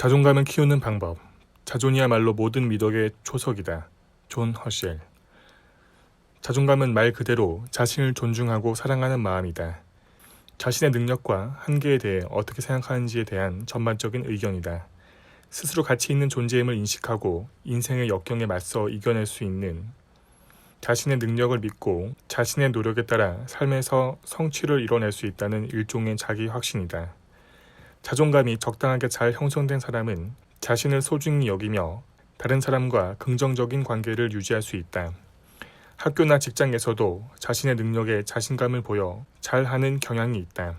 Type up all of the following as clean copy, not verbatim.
자존감을 키우는 방법. 자존이야말로 모든 미덕의 초석이다. 존 허쉘. 자존감은 말 그대로 자신을 존중하고 사랑하는 마음이다. 자신의 능력과 한계에 대해 어떻게 생각하는지에 대한 전반적인 의견이다. 스스로 가치 있는 존재임을 인식하고 인생의 역경에 맞서 이겨낼 수 있는, 자신의 능력을 믿고 자신의 노력에 따라 삶에서 성취를 이뤄낼 수 있다는 일종의 자기 확신이다. 자존감이 적당하게 잘 형성된 사람은 자신을 소중히 여기며 다른 사람과 긍정적인 관계를 유지할 수 있다. 학교나 직장에서도 자신의 능력에 자신감을 보여 잘하는 경향이 있다.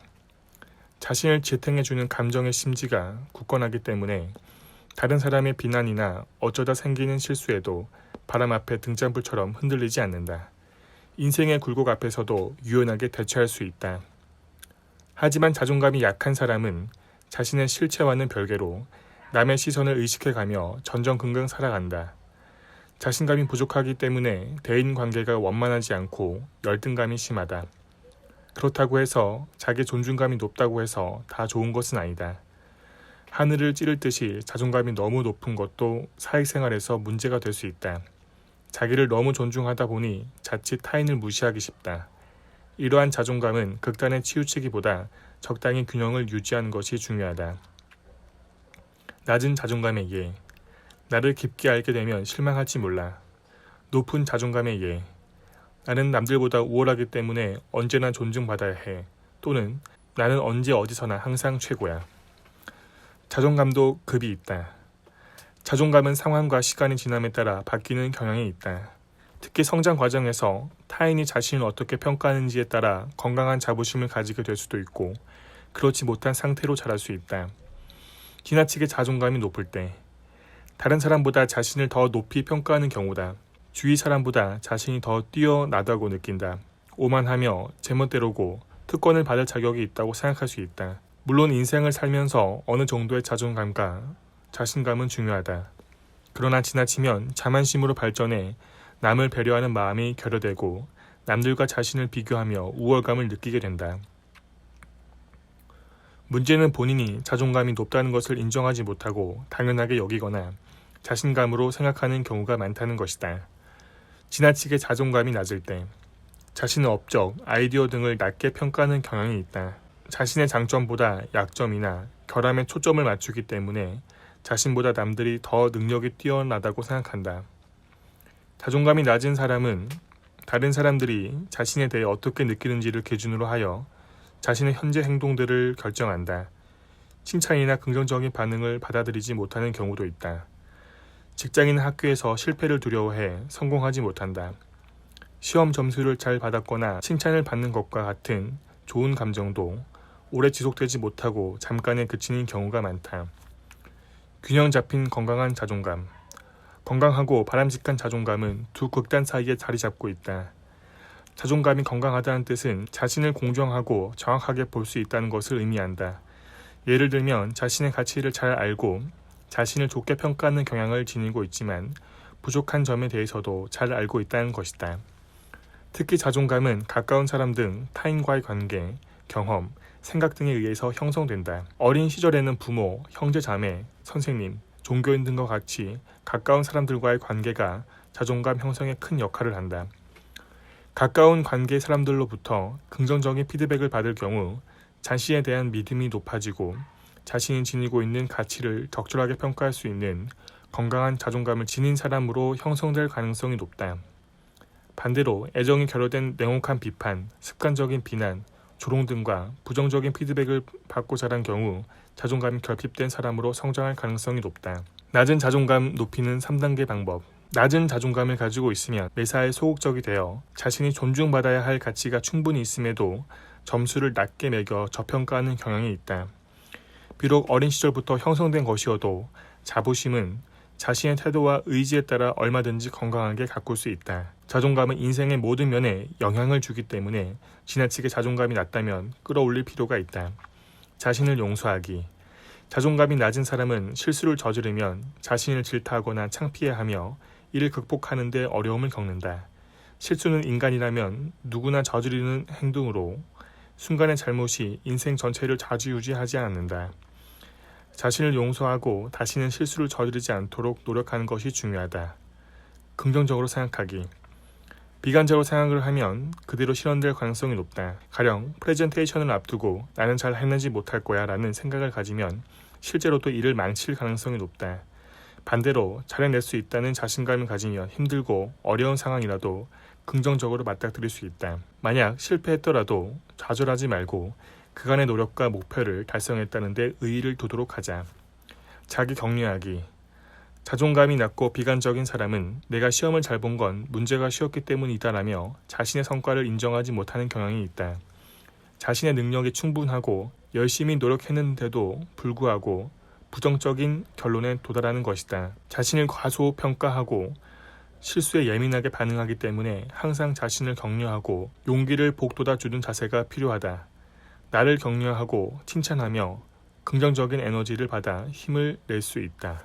자신을 지탱해주는 감정의 심지가 굳건하기 때문에 다른 사람의 비난이나 어쩌다 생기는 실수에도 바람 앞에 등잔불처럼 흔들리지 않는다. 인생의 굴곡 앞에서도 유연하게 대처할 수 있다. 하지만 자존감이 약한 사람은 자신의 실체와는 별개로 남의 시선을 의식해가며 전전긍긍 살아간다. 자신감이 부족하기 때문에 대인관계가 원만하지 않고 열등감이 심하다. 그렇다고 해서 자기 존중감이 높다고 해서 다 좋은 것은 아니다. 하늘을 찌를 듯이 자존감이 너무 높은 것도 사회생활에서 문제가 될 수 있다. 자기를 너무 존중하다 보니 자칫 타인을 무시하기 쉽다. 이러한 자존감은 극단에 치우치기보다 적당히 균형을 유지하는 것이 중요하다. 낮은 자존감의 예. 나를 깊게 알게 되면 실망할지 몰라. 높은 자존감의 예. 나는 남들보다 우월하기 때문에 언제나 존중받아야 해. 또는 나는 언제 어디서나 항상 최고야. 자존감도 급이 있다. 자존감은 상황과 시간이 지남에 따라 바뀌는 경향이 있다. 특히 성장 과정에서 타인이 자신을 어떻게 평가하는지에 따라 건강한 자부심을 가지게 될 수도 있고 그렇지 못한 상태로 자랄 수 있다. 지나치게 자존감이 높을 때 다른 사람보다 자신을 더 높이 평가하는 경우다. 주위 사람보다 자신이 더 뛰어나다고 느낀다. 오만하며 제멋대로고 특권을 받을 자격이 있다고 생각할 수 있다. 물론 인생을 살면서 어느 정도의 자존감과 자신감은 중요하다. 그러나 지나치면 자만심으로 발전해 남을 배려하는 마음이 결여되고 남들과 자신을 비교하며 우월감을 느끼게 된다. 문제는 본인이 자존감이 높다는 것을 인정하지 못하고 당연하게 여기거나 자신감으로 생각하는 경우가 많다는 것이다. 지나치게 자존감이 낮을 때 자신의 업적, 아이디어 등을 낮게 평가하는 경향이 있다. 자신의 장점보다 약점이나 결함에 초점을 맞추기 때문에 자신보다 남들이 더 능력이 뛰어나다고 생각한다. 자존감이 낮은 사람은 다른 사람들이 자신에 대해 어떻게 느끼는지를 기준으로 하여 자신의 현재 행동들을 결정한다. 칭찬이나 긍정적인 반응을 받아들이지 못하는 경우도 있다. 직장이나 학교에서 실패를 두려워해 성공하지 못한다. 시험 점수를 잘 받았거나 칭찬을 받는 것과 같은 좋은 감정도 오래 지속되지 못하고 잠깐에 그치는 경우가 많다. 균형 잡힌 건강한 자존감. 건강하고 바람직한 자존감은 두 극단 사이에 자리 잡고 있다. 자존감이 건강하다는 뜻은 자신을 공정하고 정확하게 볼 수 있다는 것을 의미한다. 예를 들면 자신의 가치를 잘 알고 자신을 좋게 평가하는 경향을 지니고 있지만 부족한 점에 대해서도 잘 알고 있다는 것이다. 특히 자존감은 가까운 사람 등 타인과의 관계, 경험, 생각 등에 의해서 형성된다. 어린 시절에는 부모, 형제 자매, 선생님, 종교인 등과 같이 가까운 사람들과의 관계가 자존감 형성에 큰 역할을 한다. 가까운 관계 사람들로부터 긍정적인 피드백을 받을 경우 자신에 대한 믿음이 높아지고 자신이 지니고 있는 가치를 적절하게 평가할 수 있는 건강한 자존감을 지닌 사람으로 형성될 가능성이 높다. 반대로 애정이 결여된 냉혹한 비판, 습관적인 비난, 조롱 등과 부정적인 피드백을 받고 자란 경우 자존감이 결핍된 사람으로 성장할 가능성이 높다. 낮은 자존감 높이는 3단계 방법. 낮은 자존감을 가지고 있으면 매사에 소극적이 되어 자신이 존중받아야 할 가치가 충분히 있음에도 점수를 낮게 매겨 저평가하는 경향이 있다. 비록 어린 시절부터 형성된 것이어도 자부심은 자신의 태도와 의지에 따라 얼마든지 건강하게 가꿀 수 있다. 자존감은 인생의 모든 면에 영향을 주기 때문에 지나치게 자존감이 낮다면 끌어올릴 필요가 있다. 자신을 용서하기. 자존감이 낮은 사람은 실수를 저지르면 자신을 질타하거나 창피해하며 이를 극복하는 데 어려움을 겪는다. 실수는 인간이라면 누구나 저지르는 행동으로 순간의 잘못이 인생 전체를 좌지우지하지 않는다. 자신을 용서하고 다시는 실수를 저지르지 않도록 노력하는 것이 중요하다. 긍정적으로 생각하기. 비관적으로 생각을 하면 그대로 실현될 가능성이 높다. 가령 프레젠테이션을 앞두고 나는 잘 해내지 못할 거야 라는 생각을 가지면 실제로도 일을 망칠 가능성이 높다. 반대로 잘 해낼 수 있다는 자신감을 가지면 힘들고 어려운 상황이라도 긍정적으로 맞닥뜨릴 수 있다. 만약 실패했더라도 좌절하지 말고 그간의 노력과 목표를 달성했다는 데 의의를 두도록 하자. 자기 격려하기. 자존감이 낮고 비관적인 사람은 내가 시험을 잘 본 건 문제가 쉬웠기 때문이다라며 자신의 성과를 인정하지 못하는 경향이 있다. 자신의 능력이 충분하고 열심히 노력했는데도 불구하고 부정적인 결론에 도달하는 것이다. 자신을 과소평가하고 실수에 예민하게 반응하기 때문에 항상 자신을 격려하고 용기를 북돋아주는 자세가 필요하다. 나를 격려하고 칭찬하며 긍정적인 에너지를 받아 힘을 낼 수 있다.